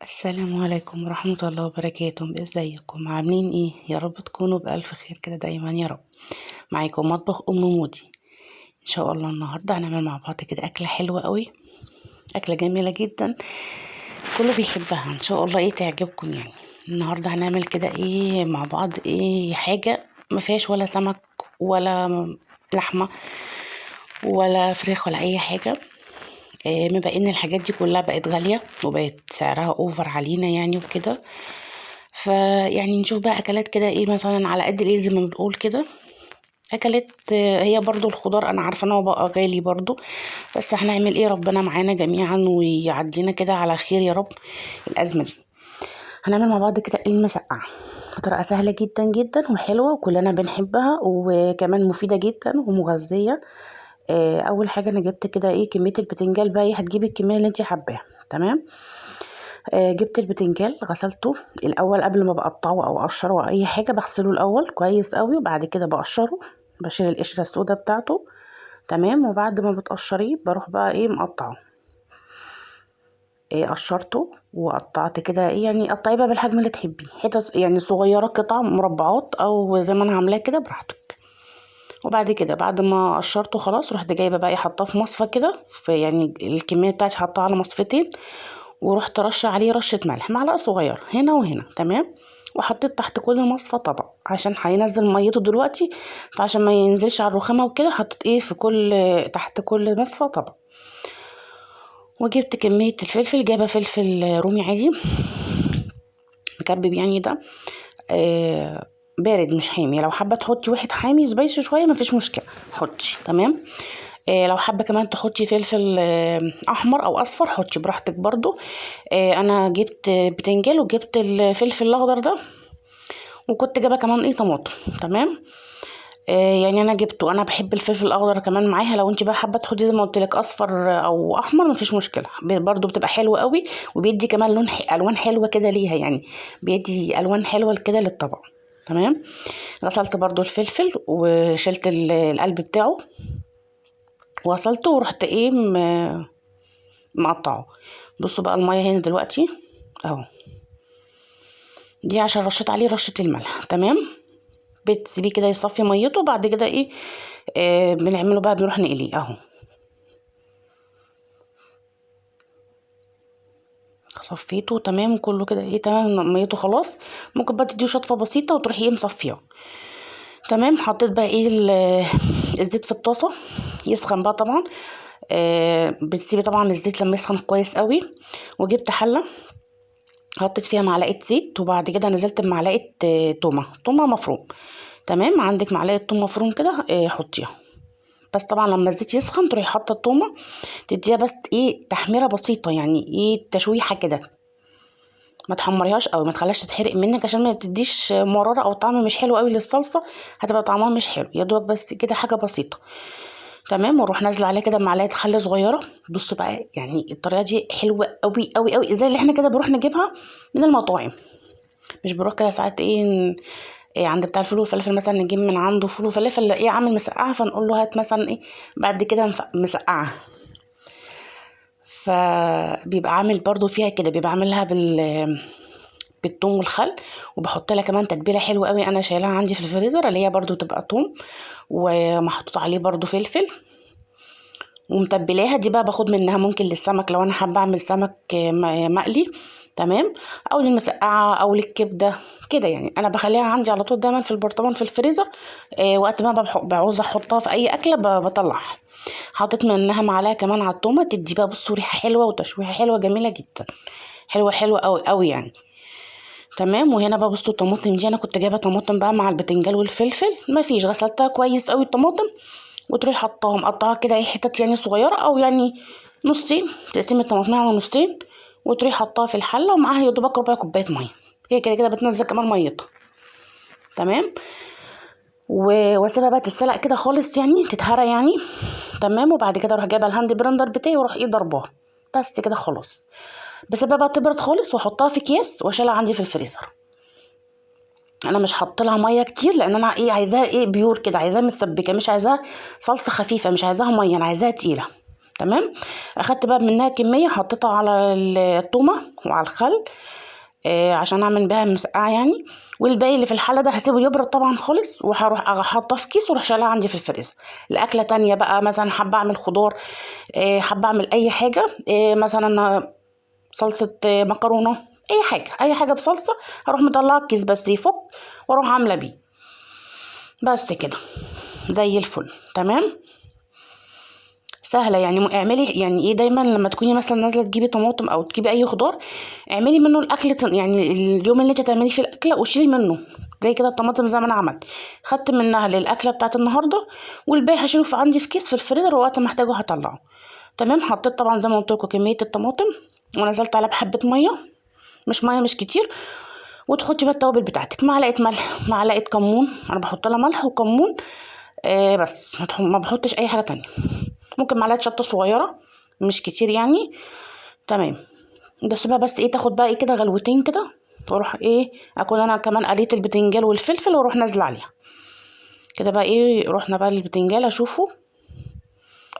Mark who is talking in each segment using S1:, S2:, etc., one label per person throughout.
S1: السلام عليكم ورحمة الله وبركاته. ازيكم عاملين ايه؟ يا رب تكونوا بألف خير كده دايما يا رب. معاكم مطبخ ام مودي. ان شاء الله النهاردة هنعمل مع بعض كده اكلة حلوة قوي، اكلة جميلة جدا كله بيحبها ان شاء الله تعجبكم يعني. النهاردة هنعمل كده مع بعض حاجة ما فيهاش ولا سمك ولا لحمة ولا فراخ ولا اي حاجة. بما ان الحاجات دي كلها بقت غالية وبقت سعرها اوفر علينا يعني وكده، فيعني نشوف بقى اكلات كده مثلا على قد الايه زي ما بنقول كده. اكلات هي برضو الخضار انا عارفه ان هو بقى غالي برضو، بس هنعمل ربنا معانا جميعا ويعدينا كده على خير يا رب الازمه دي. هنعمل مع بعض كده المسقعه بطريقه سهله جدا جدا وحلوه وكلنا بنحبها وكمان مفيده جدا ومغذيه. اول حاجه انا جبت كده كميه البتنجان بقى هتجيبي الكميه اللي انت حباها. تمام. جبت البتنجان غسلته الاول قبل ما بقطعه او اقشره او اي حاجه، بغسله الاول كويس قوي وبعد كده بقشره، بشيل القشره السوداء بتاعته. تمام. وبعد ما بتقشريه بروح بقى مقطعه. قشرته وقطعت كده يعني قطعيه بقى بالحجم اللي تحبيه، حتت يعني صغيره قطع مربعات او زي ما انا عاملاه كده براحتك. وبعد كده بعد ما قشرته خلاص رحت جايبه بقى حطاه في مصفى كده، في يعني الكميه بتاعتي حطاها على مصفتين، ورحت رشه عليه رشه ملح معلقه صغيره هنا وهنا. تمام. وحطيت تحت كل مصفى طبق عشان هينزل ميته دلوقتي، فعشان ما ينزلش على الرخامه وكده حطيت في كل تحت كل مصفى طبق. وجبت كميه الفلفل، جايبه فلفل رومي عادي مكبب يعني ده بارد مش حامي. لو حابه تحطي واحد حامي سبايسي شويه مفيش مشكله حطي. تمام. لو حابه كمان تحطي فلفل احمر او اصفر حطي براحتك برضو. انا جبت بتنجان وجبت الفلفل الاخضر ده، وكنت جايبه كمان طماطم. تمام. يعني انا جبته، انا بحب الفلفل الاخضر كمان معاها. لو انت بقى حابه تحطي زي ما قلت لك اصفر او احمر مفيش مشكله برضو بتبقى حلوه قوي، وبيدي كمان لون الوان حلوه كده ليها يعني، بيدي الوان حلوه كده للطبق. تمام. غسلت برضو الفلفل وشلت القلب بتاعه، وصلته ورحت مقطعه. بصوا بقى الميه هنا دلوقتي اهو، دي عشان رشيت عليه رشه الملح. تمام. بتسيبيه كده يصفي ميته، بعد كده بنعمله بقى بنروح نقليه اهو. صفيته تمام كله كده تمام ميته خلاص. ممكن بقى تديه شطفه بسيطه وتروحي مصفيه. تمام. حطيت بقى الزيت في الطاسه يسخن بقى طبعا. بتسيبي طبعا الزيت لما يسخن كويس قوي. وجبت حله حطيت فيها معلقه زيت، وبعد كده نزلت بمعلقه تومه مفروم. تمام. عندك معلقه توم مفروم كده حطيها. بس طبعا لما الزيت يسخن تروحي حاطه التومه تديها بس تحميره بسيطه يعني تشويحه كده، ما تحمريهاش قوي ما تخليهاش تتحرق منك عشان ما تديش مراره او طعم مش حلو قوي للصلصه، هتبقى طعمها مش حلو يا دوب بس كده حاجه بسيطه. تمام. واروح نازله عليه كده بمعلقه خل صغيره. بصوا بقى يعني الطريقه دي حلوه قوي قوي قوي، زي اللي احنا كده بنروح نجيبها من المطاعم. مش بنروح كده ساعات عند بتاع الفول والفلافل مثلا نجيب من عنده فول وفلافل عامل مسقعه، فنقول له هات مثلا بعد كده مسقعه. فبيبقى عامل برضو فيها كده، بيبقى عاملها بالثوم والخل، وبحط لها كمان تتبيله حلوه قوي انا شايلها عندي في الفريزر، اللي هي برضو تبقى ثوم ومحطوط عليه برضو فلفل ومتبلاها. دي بقى باخد منها ممكن للسمك لو انا حابه اعمل سمك مقلي. تمام. او للمسقعه او للكبده كده يعني، انا بخليها عندي على طول دايما في البرطمان في الفريزر. وقت ما بعوز احطها في اي اكله بطلعها. حطيت منها معلقه كمان على التومه، تدي بقى بصوا ريحه حلوه وتشويحه حلوه جميله جدا، حلوه حلوه قوي قوي يعني. تمام. وهنا بقى بصوا الطماطم دي انا كنت جايبه طماطم بقى مع البتنجان والفلفل، ما فيش غسلتها كويس قوي الطماطم، وتروحي حطاها مقطعه كده حتت يعني صغيره او يعني نصين، تقسيم الطماطم على نصين، وتروحي حطاها في الحله ومعاها يا دوبك ربع كوبايه ميه، هي كده كده بتنزل كمان ميتها. تمام. واسيبها بقى تتسلق كده خالص يعني تتهرى يعني. تمام. وبعد كده اروح جايبه الهاند بلندر بتاعي واروح ضرباها بس كده خلاص. بسيبها بقى تبرد خالص واحطها في اكياس واشيلها عندي في الفريزر. انا مش حاطه لها ميه كتير لان انا عايزاها بيور كده، عايزاها متسبكه، مش عايزاها صلصه خفيفه، مش عايزاها ميه، انا عايزاها تقيله. تمام. اخدت بقى منها كميه حطيتها على التومه وعلى الخل عشان اعمل بيها مسقعه يعني. والباقي اللي في الحله ده هسيبه يبرد طبعا خالص، وهروح احطها في كيس واروح شايلها عندي في الفريزر. لاكله تانية بقى، مثلا حابه اعمل خضار، حابه اعمل اي حاجه، مثلا صلصه مكرونه، اي حاجه بصلصه، هروح مطلعه الكيس بس يفك واروح عامله بيه. بس كده زي الفل. تمام، سهله يعني. اعملي يعني ايه، دايما لما تكوني مثلا نازله تجيبي طماطم او تجيبي اي خضار، اعملي منه الاكل يعني اليوم اللي انت تعملي فيه الاكله وشيلي منه. زي كده الطماطم زي ما انا عملت، خدت منها للاكله بتاعت النهارده، والباقي هشيله عندي في كيس في الفريزر، ووقت ما احتاجه هطلعه. تمام. حطيت طبعا زي ما قلت لكم كميه الطماطم، ونزلت عليها بحبه ميه، مش كتير. وتحطي بقى التوابل بتاعتك، معلقه ملح، معلقه كمون، انا بحط لها ملح وكمون بس، ما بحطش اي حاجه تانية. ممكن معلقه شطه صغيره، مش كتير يعني. تمام. بسيبها بس ايه تاخد بقى ايه كده غلوتين كده، واروح ايه اكون انا كمان قليت البتنجان والفلفل واروح نازله عليها كده بقى ايه. رحنا بقى للبتنجان اشوفه،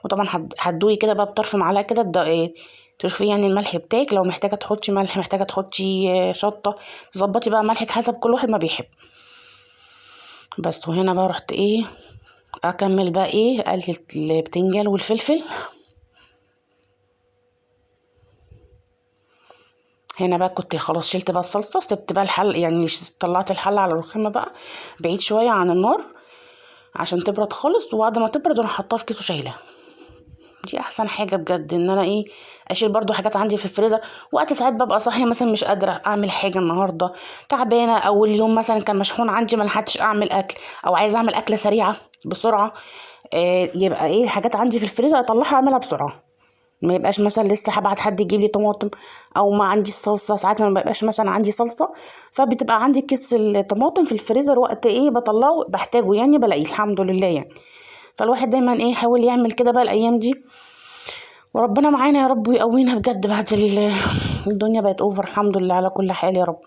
S1: وطبعا هتدوقي كده بقى بطرف معلقه كده ايه، تشوفي يعني الملح بتاعك، لو محتاجه تحطي ملح، محتاجه تحطي شطه، تظبطي بقى ملحك حسب كل واحد ما بيحب. بس. وهنا بقى رحت ايه اكمل بقى ايه قلي البتنجان والفلفل. هنا بقى كنت خلاص شلت بقى الصلصه، سبت بقى الحل يعني، طلعت الحله على الرخامه بقى بعيد شويه عن النار عشان تبرد خالص، وبعد ما تبرد اروح حطها في كيس وشايلها. دي احسن حاجه بجد، ان انا ايه اشيل برضو حاجات عندي في الفريزر. وقت ساعات ببقى صاحيه مثلا مش قادره اعمل حاجه النهارده، تعبانه، او اليوم مثلا كان مشحون عندي ما لحقتش اعمل اكل، او عايزه اعمل اكله سريعه بسرعه، يبقى ايه حاجات عندي في الفريزر اطلعها اعملها بسرعه. ما يبقاش مثلا لسه هبعت حد يجيب لي طماطم، او ما عندي الصلصه. ساعات ما بيبقاش مثلا عندي صلصه، فبتبقى عندي كيس الطماطم في الفريزر، وقت ايه بطلعه بحتاجه يعني بلاقيه الحمد لله يعني. فالواحد دايما ايه يحاول يعمل كده بقى الايام دي، وربنا معانا يا رب ويقوينا بجد بعد الدنيا بقت اوفر. الحمد لله على كل حال يا رب.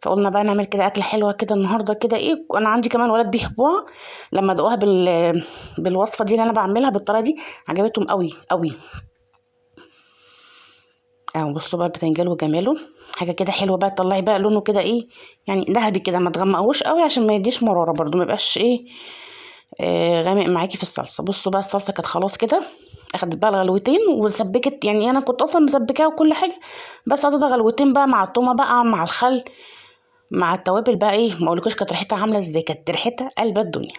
S1: فقلنا بقى نعمل كده اكله حلوه كده النهارده كده ايه. انا عندي كمان ولاد بيحبوها، لما دوقوها بالوصفه دي اللي انا بعملها بالطريقه دي عجبتهم قوي قوي. اهو بصوا بقى البتنجان وجماله، حاجه كده حلوه بقى. تطلعي بقى لونه كده ايه يعني ذهبي كده، ما تغمقوش قوي عشان ما يديش مراره برده، ما يبقاش ايه غامق معاكي في الصلصه. بصوا بقى الصلصه كانت خلاص كده، اخدت بقى الغلوتين وسبكت يعني. انا كنت اصلا مسبكاها وكل حاجه، بس قعدت غلوتين بقى مع التومه بقى مع الخل مع التوابل بقى ايه. ما اقولكوش كانت ريحتها عامله ازاي، كانت ريحتها قلب الدنيا.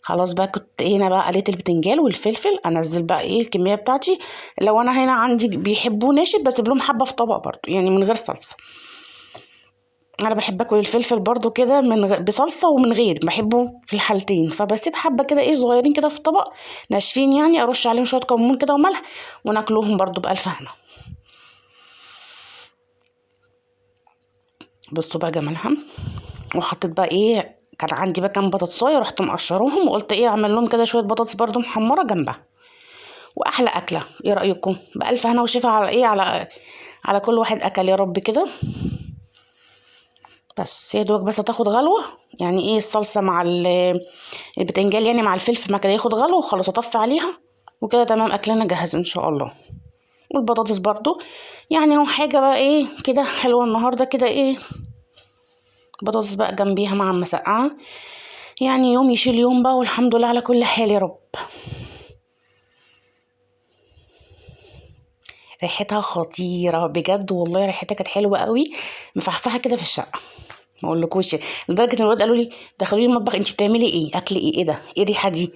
S1: خلاص بقى كنت هنا بقى قليت البتنجان والفلفل، انزل بقى ايه الكميه بتاعتي. لو انا هنا عندي بيحبوه ناشف بسيب لهم حبه في طبق برضو يعني من غير صلصه. انا بحب اكل الفلفل برضو كده من غير بصلصه ومن غير، بحبه في الحالتين. فبسيب حبه كده ايه صغيرين كده في طبق ناشفين يعني، ارش عليهم شويه كمون كده وملح، وناكلوهم برضو بالف هنا. بصوا بقى جمالها. وحطيت بقى ايه، كان عندي بقى كام بطاطسايه رحت مقشراهم، وقلت ايه اعمل لهم كده شويه بطاطس برضو محمره جنبها. واحلى اكله. ايه رايكم؟ بالف هنا وشفا على ايه على كل واحد اكل يا رب كده. بس يا دوبك بس هتاخد غلوه يعني ايه الصلصه مع البتنجان يعني مع الفلفل ما كده ياخد غلوه وخلاص اطفي عليها، وكده تمام اكلنا جاهز ان شاء الله. والبطاطس برضو يعني اهو حاجه بقى ايه كده حلوه النهارده كده ايه. بطاطس بقى جنبيها مع المسقعه، يعني يوم يشيل يوم بقى، والحمد لله على كل حال يا رب. ريحتها خطيره بجد والله، ريحتها كانت حلوه قوي، مفحفحه كده في الشقه ما اقولكوش. لدرجه ان الولاد قالوا لي دخلوا لي المطبخ انت بتعملي ايه اكل ايه، ايه ده، ايه الريحه دي.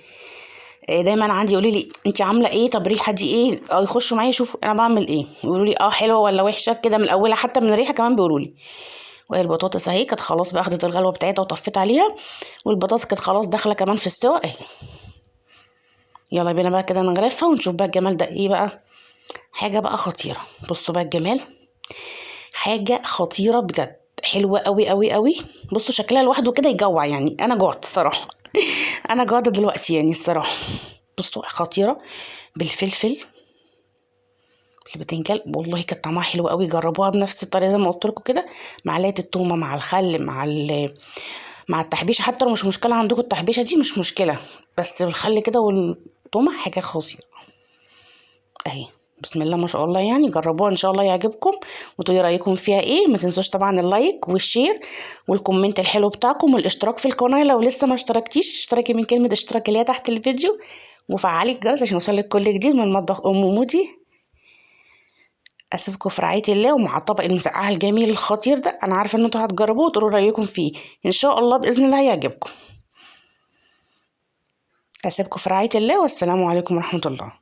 S1: دايما عندي يقولوا لي انت عامله ايه، طب الريحه دي ايه، او يخشوا معايا يشوفوا انا بعمل ايه، يقولوا لي حلوه ولا وحشه كده من اولها، حتى من الريحه كمان بيقولوا لي. وهي البطاطس اهي كانت خلاص بقى اخدت الغلوه بتاعتها وطفيت عليها، والبطاطس كانت خلاص داخله كمان في السوا اهي. يلا بينا بقى كده نغرفها ونشوف بقى الجمال ده ايه بقى. حاجه بقى خطيره. بصوا بقى الجمال، حاجه خطيره بجد، حلوه قوي قوي قوي. بصوا شكلها لوحده كده يجوع يعني، انا جوعت الصراحه انا جوعت دلوقتي يعني الصراحه. بصوا خطيره بالفلفل البتنجان، والله كانت طعمها حلو قوي. جربوها بنفس الطريقه زي ما قلت لكم كده، معلقه التومه مع الخل مع التحبيشه. حتى لو مش مشكله عندكم التحبيشه دي مش مشكله، بس الخل كده والتومه حاجه خطيره. اهي بسم الله ما شاء الله. يعني جربوها ان شاء الله يعجبكم وتقولوا رايكم فيها ايه. ما تنسوش طبعا اللايك والشير والكومنت الحلو بتاعكم والاشتراك في القناه. لو لسه ما اشتركتيش اشتركي من كلمه اشتراك اللي هي تحت الفيديو وفعلي الجرس عشان يوصلك كل جديد من مطبخ ام مودي. اسيبكم في رعايه الله ومع الطبق المسقعه الجميل الخطير ده. انا عارفه ان انتوا هتجربوه وتقولوا رايكم فيه ان شاء الله باذن الله هيعجبكم. اسيبكم في رعايه الله والسلام عليكم ورحمه الله.